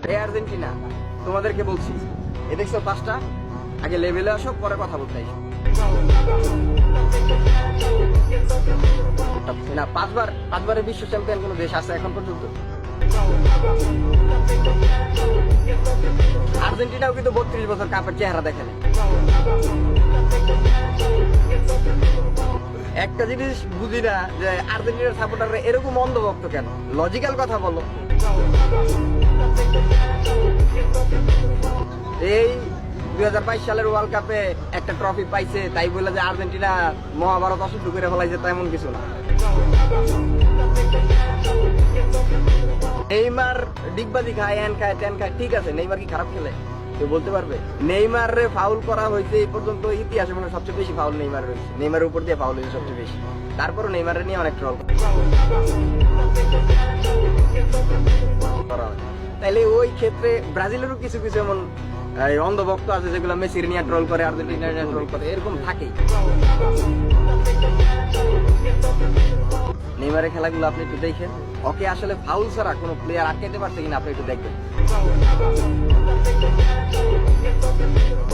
এই আর্জেন্টিনা তোমাদেরকে বলছি, এ দেখছো পাঁচটা, আগে লেভেলে আসো, পরে কথা বলতে আইসো। না, পাঁচবারের বিশ্ব চ্যাম্পিয়ন কোন দেশ আছে এখন পর্যন্ত? আর্জেন্টিনাও কিন্তু 32 বছর কাপের চেহারা দেখে না। একটা জিনিস বুঝি না যে আর্জেন্টিনার সাপোর্টাররা এরকম অন্ধভক্ত কেন? লজিক্যাল কথা বলো। এই 2022 সালের ওয়ার্ল্ড কাপে একটা ট্রফি পাইছে তাই বলে যে আর্জেন্টিনা মহাভারত অশুদ্ধ করে ফেলাইছে তেমন কিছু না। নেইমার ডিগবাজি খায়, হ্যান খায়, ট্যান খায়, ঠিক আছে। নেইমার কি খারাপ খেলে কেউ বলতে পারবে? নেইমার রে ফাউল করা হয়েছে এই পর্যন্ত ইতিহাসে মনে সবচেয়ে বেশি ফাউল নেইমার রয়েছে। নেইমারের উপর দিয়ে ফাউল হয়েছে সবচেয়ে বেশি। তারপরও নেইমারের নিয়ে অনেক ট্রল করা হয়। তাইলে ওই ক্ষেত্রে ব্রাজিলেরও কিছু কিছু এমন অন্ধভক্ত আছে যেগুলো মেসির নিয়ে ট্রল করে, আর্জেন্টিনা নিয়ে ট্রল করে, এরকম থাকেই। নেইমারের খেলাগুলো আপনি একটু দেখেন, ওকে আসলে ফাউল ছাড়া কোনো প্লেয়ার আটকাইতে পারছে কিনা আপনি একটু দেখবেন।